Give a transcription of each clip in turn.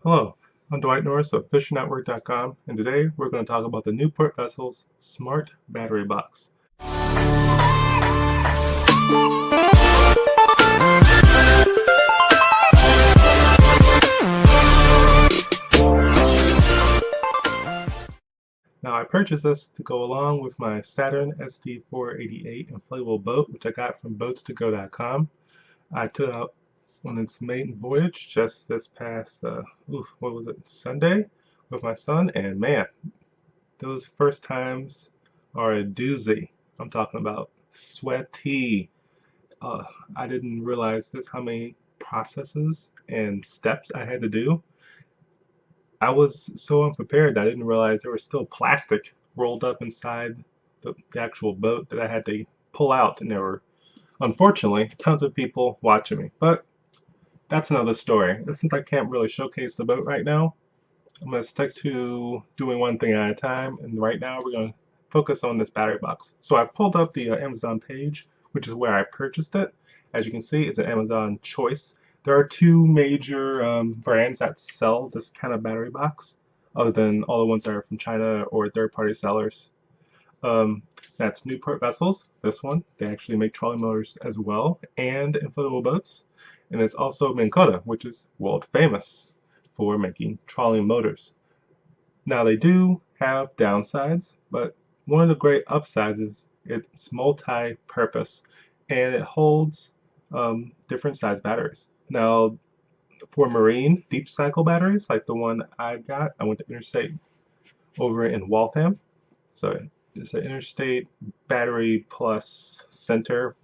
Hello, I'm Dwight Norris of fishnetwork.com, and today we're going to talk about the Newport Vessel's Smart Battery Box. Now, I purchased this to go along with my Saturn SD488 inflatable boat, which I got from boats2go.com. I took it out on its maiden voyage just this past, Sunday with my son, and man, those first times are a doozy. I'm talking about sweaty. Uh, I didn't realize this how many processes and steps I had to do. I was so unprepared that I didn't realize there was still plastic rolled up inside the actual boat that I had to pull out, and there were unfortunately tons of people watching me. But that's another story. Since I can't really showcase the boat right now, I'm going to stick to doing one thing at a time, and right now we're going to focus on this battery box. So I pulled up the Amazon page, which is where I purchased it. As you can see, it's an Amazon choice. There are two major brands that sell this kind of battery box, other than all the ones that are from China or third-party sellers. Um, that's Newport Vessels, this one. They actually make trolley motors as well, and inflatable boats. And it's also Minn Kota, which is world famous for making trolley motors. Now they do have downsides, but one of the great upsides is it's multi-purpose and it holds different size batteries. Now for marine deep cycle batteries, like the one I got, I went to Interstate over in Waltham. So it's an Interstate Battery Plus Center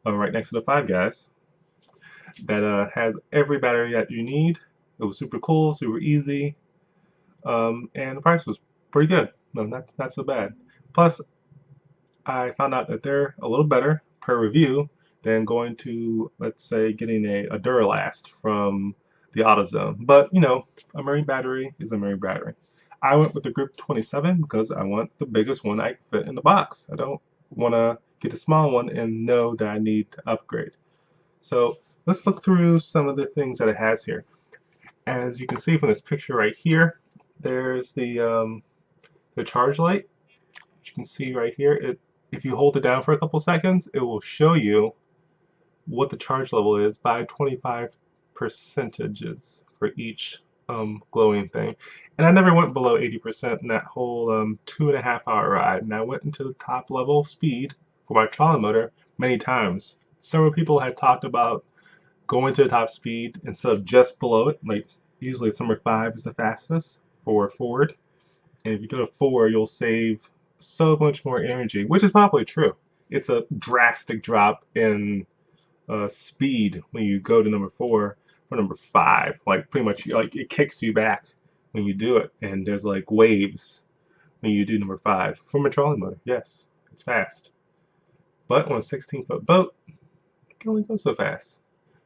right next to the Five Guys that has every battery that you need. It was super cool, super easy, and the price was pretty good. No, not so bad. Plus, I found out that they're a little better per review than going to, let's say, getting a Duralast from the AutoZone. But, you know, a marine battery is a marine battery. I went with the Group 27 because I want the biggest one I can fit in the box. I don't want to get a small one and know that I need to upgrade. So let's look through some of the things that it has here. As you can see from this picture right here, there's the charge light. You can see right here, if you hold it down for a couple seconds, it will show you what the charge level is by 25 percentages for each glowing thing. And I never went below 80% in that whole 2.5 hour ride. And I went into the top level speed for my trolley motor many times. Several people had talked about going to the top speed instead of just below it. Like usually it's number 5 is the fastest for forward. And if you go to 4, you'll save so much more energy, which is probably true. It's a drastic drop in speed when you go to number 4 or number 5. Like pretty much, like it kicks you back when you do it, and there's like waves when you do number 5 from a trolley motor. Yes, it's fast, but on a 16-foot boat, it can only go so fast.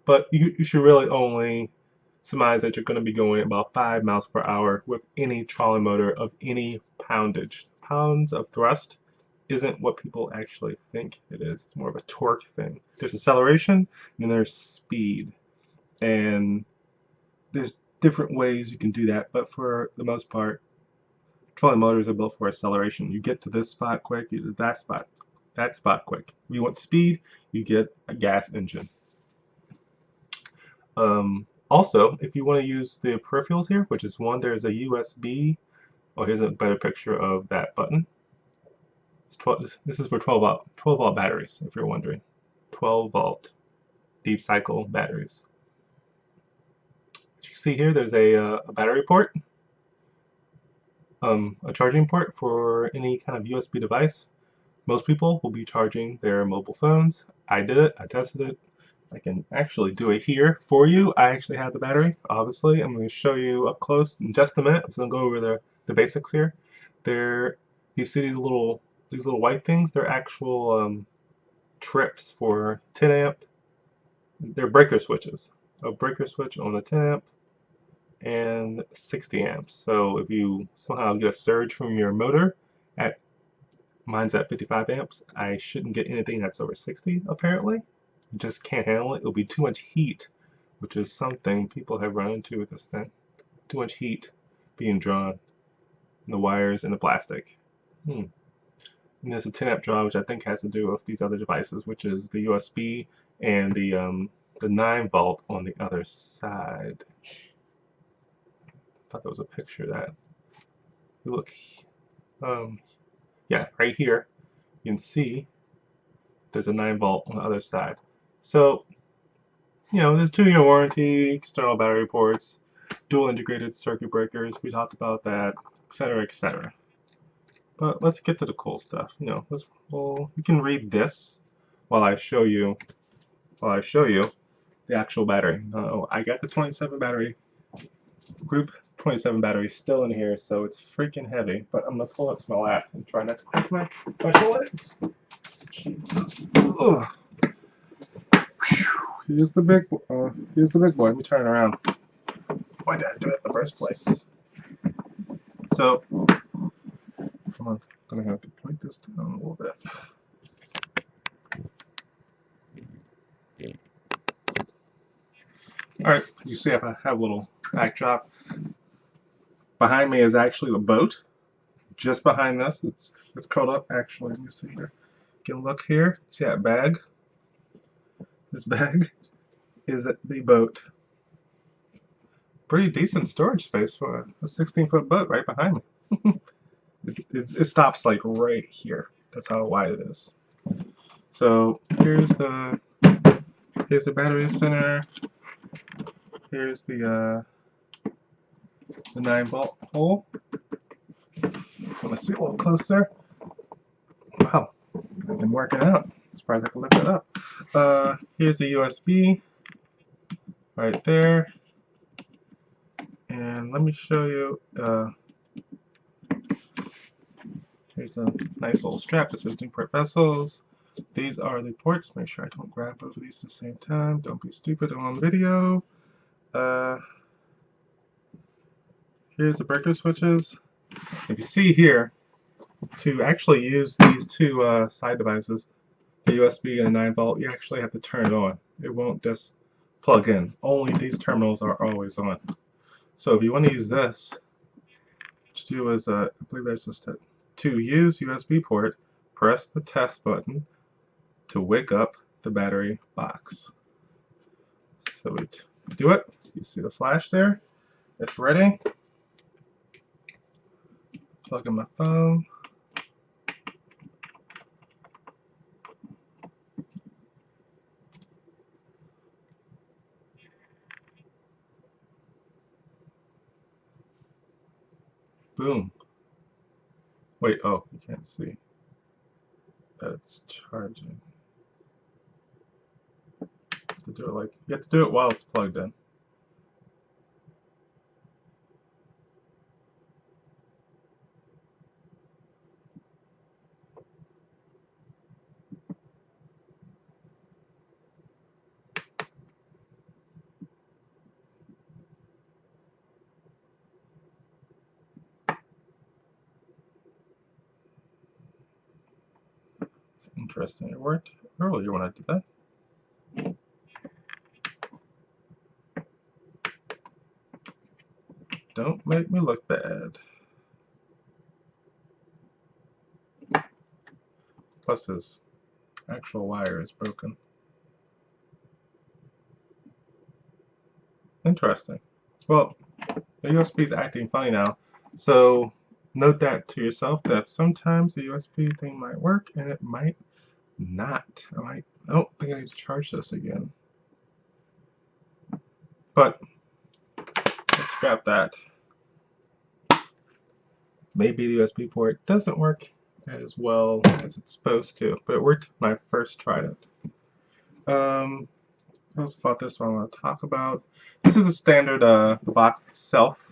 But you should really only surmise that you're going to be going about 5 miles per hour with any trolley motor of any poundage. Pounds of thrust isn't what people actually think it is. It's more of a torque thing. There's acceleration and then there's speed. And there's different ways you can do that, but for the most part, trolley motors are built for acceleration. You get to this spot quick, you get to that spot quick. If you want speed, you get a gas engine. Also, if you want to use the peripherals here, which is one, there's a USB. Oh, here's a better picture of that button. This is for 12 volt batteries, if you're wondering. 12 volt deep cycle batteries. As you see here, there's a battery port, a charging port for any kind of USB device. Most people will be charging their mobile phones. I did it. I tested it. I can actually do it here for you. I actually have the battery, obviously. I'm going to show you up close in just a minute. I'm just going to go over the basics here. You see these little white things? They're actual trips for 10 amp. They're breaker switches. A breaker switch on a 10 amp and 60 amps. So if you somehow get a surge from your motor mine's at 55 amps, I shouldn't get anything that's over 60 apparently. You just can't handle it. It'll be too much heat, which is something people have run into with this thing. too much heat being drawn in the wires and the plastic. And there's a 10 amp draw, which I think has to do with these other devices, which is the USB and the 9 volt on the other side. I thought there was a picture of that. You look, yeah, right here, you can see there's a 9 volt on the other side. So, you know, there's 2-year warranty, external battery ports, dual integrated circuit breakers. We talked about that, etc., etc. But let's get to the cool stuff. You know, you can read this while I show you the actual battery. I got the 27 battery, group 27 battery still in here, so it's freaking heavy. But I'm gonna pull it to my lap and try not to crack my legs. Jesus. Ugh. Here's the big boy. Let me turn it around. Why did I do it in the first place? So, come on. I'm gonna have to point this down a little bit. Alright, you see if I have a little backdrop. Behind me is actually the boat. Just behind us, it's curled up. Actually, let me see here. You can look here. See that bag? This bag is the boat. Pretty decent storage space for a 16-foot boat right behind me. It stops like right here. That's how wide it is. So here's the battery center. Here's the 9 volt hole. Want to see a little closer? Wow, I've been working out. Surprised I can lift it up. Here's the USB right there. And let me show you. Here's a nice little strap that says Newport vessels. These are the ports. Make sure I don't grab both of these at the same time. Don't be stupid on video. Here's the breaker switches. If you see here, to actually use these two side devices, the USB and a 9 volt, you actually have to turn it on. It won't just plug in. Only these terminals are always on. So if you want to use this, what you do is, I believe there's just to use USB port, press the test button to wake up the battery box. So we do it. You see the flash there? It's ready. Plug in my phone. Boom. Wait, oh, you can't see that it's charging. You have to do it while it's plugged in. It's interesting. It worked earlier when I did that. Don't make me look bad. Plus his actual wire is broken. Interesting. Well, the USB is acting funny now. So note that to yourself that sometimes the USB thing might work and it might not. I don't think I need to charge this again. But let's scrap that. Maybe the USB port doesn't work as well as it's supposed to, but it worked when I first tried it. I also bought this one I want to talk about. This is a standard, the box itself,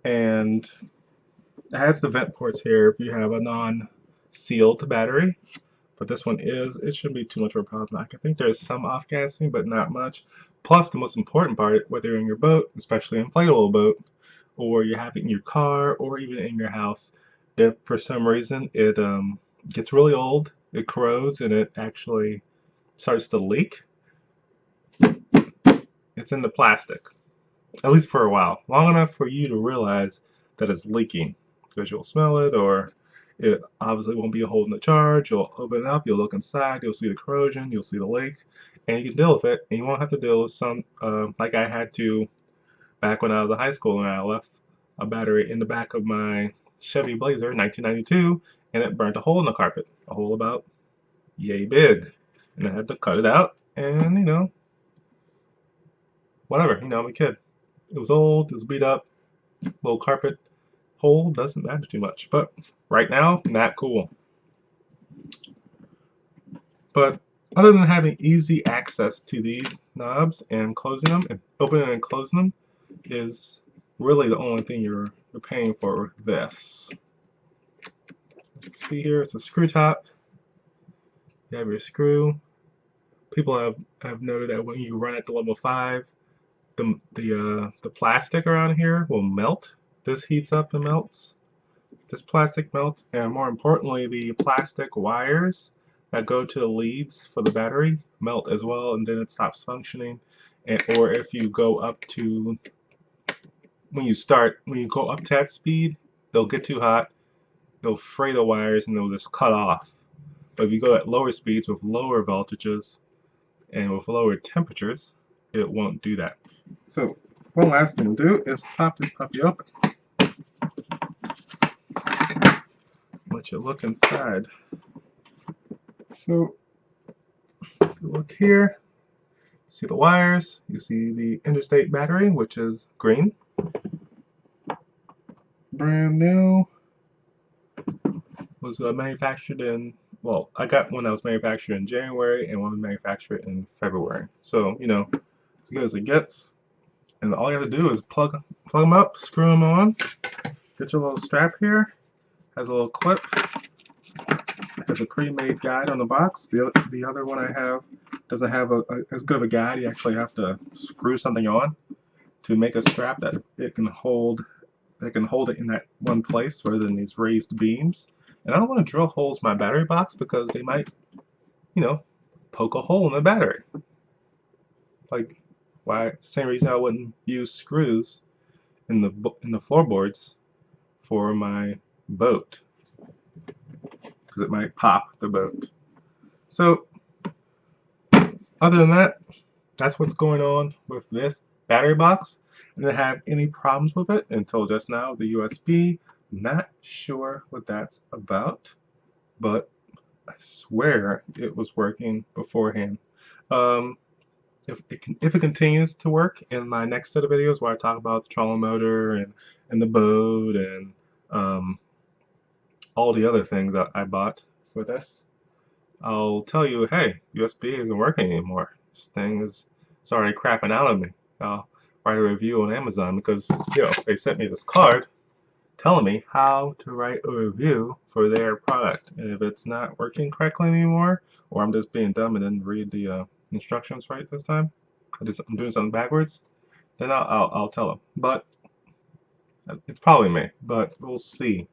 and it has the vent ports here if you have a non-sealed battery, but this one is. It shouldn't be too much of a problem. I think there's some off-gassing, but not much. Plus, the most important part, whether you're in your boat, especially an inflatable boat, or you have it in your car, or even in your house, if for some reason it gets really old, it corrodes, and it actually starts to leak, it's in the plastic. at least for a while, long enough for you to realize that it's leaking, because you'll smell it, or it obviously won't be holding the charge. You'll open it up, you'll look inside, you'll see the corrosion, you'll see the leak, and you can deal with it, and you won't have to deal with some, like I had to back when I was in high school and I left a battery in the back of my Chevy Blazer 1992, and it burnt a hole in the carpet, a hole about yay big, and I had to cut it out, and whatever, I'm a kid. It was old, it was beat up, little carpet hole doesn't matter too much, but right now, not cool. But other than having easy access to these knobs and closing them and opening and closing them is really the only thing you're paying for with this. See here, it's a screw top. You have your screw. People have noted that when you run at the level 5, the plastic around here will melt. This heats up and melts. This plastic melts, and more importantly, the plastic wires that go to the leads for the battery melt as well, and then it stops functioning. Or if you go up to, when you go up to that speed, they'll get too hot, they'll fray the wires, and they'll just cut off. But if you go at lower speeds with lower voltages and with lower temperatures, it won't do that. So one last thing to do is pop this puppy open. Let you look inside. So if you look here, see the wires, you see the interstate battery, which is green. Brand new. Was manufactured in, well, I got one that was manufactured in January and one manufactured in February. So, as good as it gets. And all you have to do is plug them up, screw them on, get your little strap here, has a little clip, has a pre-made guide on the box. The other one I have doesn't have as good of a guide. You actually have to screw something on to make a strap that it can hold it in that one place rather than these raised beams. And I don't want to drill holes in my battery box because they might, poke a hole in the battery. Like, why? Same reason I wouldn't use screws in the floorboards for my boat, because it might pop the boat. So, other than that, that's what's going on with this battery box. I didn't have any problems with it until just now. The USB, not sure what that's about, but I swear it was working beforehand. If it continues to work in my next set of videos where I talk about the trolling motor and the boat and all the other things that I bought for this, I'll tell you, hey, USB isn't working anymore. This thing is already crapping out on me. I'll write a review on Amazon because they sent me this card telling me how to write a review for their product. And if it's not working correctly anymore, or I'm just being dumb and didn't read the instructions right this time, I'm doing something backwards, then I'll tell them. But it's probably me, but we'll see.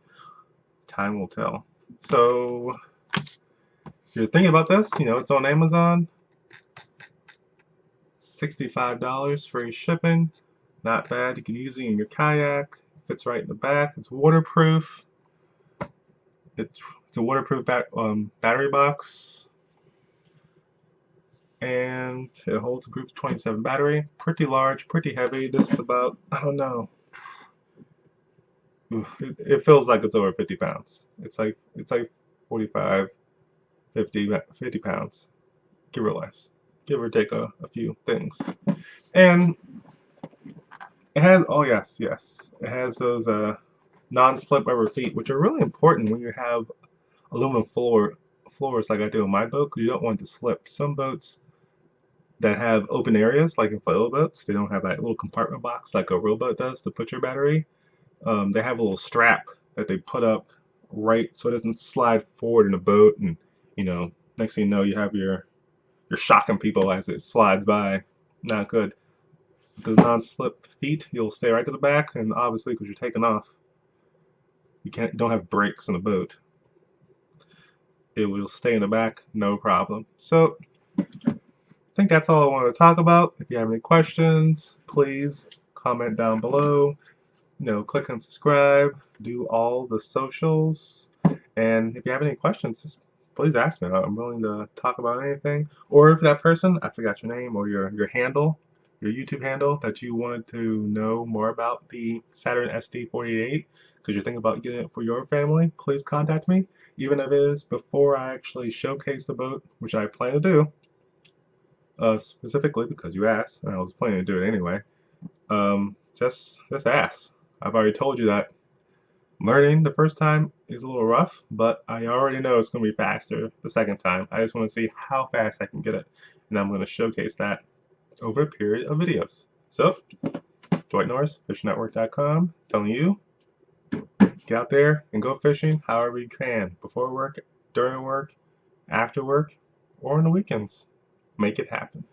Time will tell. So if you're thinking about this, it's on Amazon. $65 free shipping. Not bad. You can use it in your kayak. Fits right in the back. It's waterproof. It's a waterproof battery box. And it holds a group of 27 battery. Pretty large, pretty heavy. This is about, I don't know. It feels like it's over 50 pounds. It's like 45, 50 pounds, give or less. Give or take a few things. And it has, oh yes, it has those non-slip rubber feet, which are really important when you have aluminum floors like I do in my boat, because you don't want it to slip. Some boats that have open areas, like inflatable boats, they don't have that little compartment box like a real boat does to put your battery. They have a little strap that they put up right so it doesn't slide forward in the boat, and next thing you know, you have you're shocking people as it slides by. Not good. With those non-slip feet, you'll stay right to the back, and obviously because you're taking off, you don't have brakes in the boat. It will stay in the back, no problem. So I think that's all I wanted to talk about. If you have any questions, please comment down below, click on subscribe, do all the socials, and if you have any questions, just please ask me. I'm willing to talk about anything. Or if that person, I forgot your name or your handle, your YouTube handle, that you wanted to know more about the Saturn SD488 because you're thinking about getting it for your family, please contact me. Even if it is before I actually showcase the boat, which I plan to do, specifically because you asked, and I was planning to do it anyway. Just ask. I've already told you that learning the first time is a little rough, but I already know it's going to be faster the second time. I just want to see how fast I can get it, and I'm going to showcase that over a period of videos. So, Dwight Norris, fishnetwork.com, telling you, get out there and go fishing however you can, before work, during work, after work, or on the weekends. Make it happen.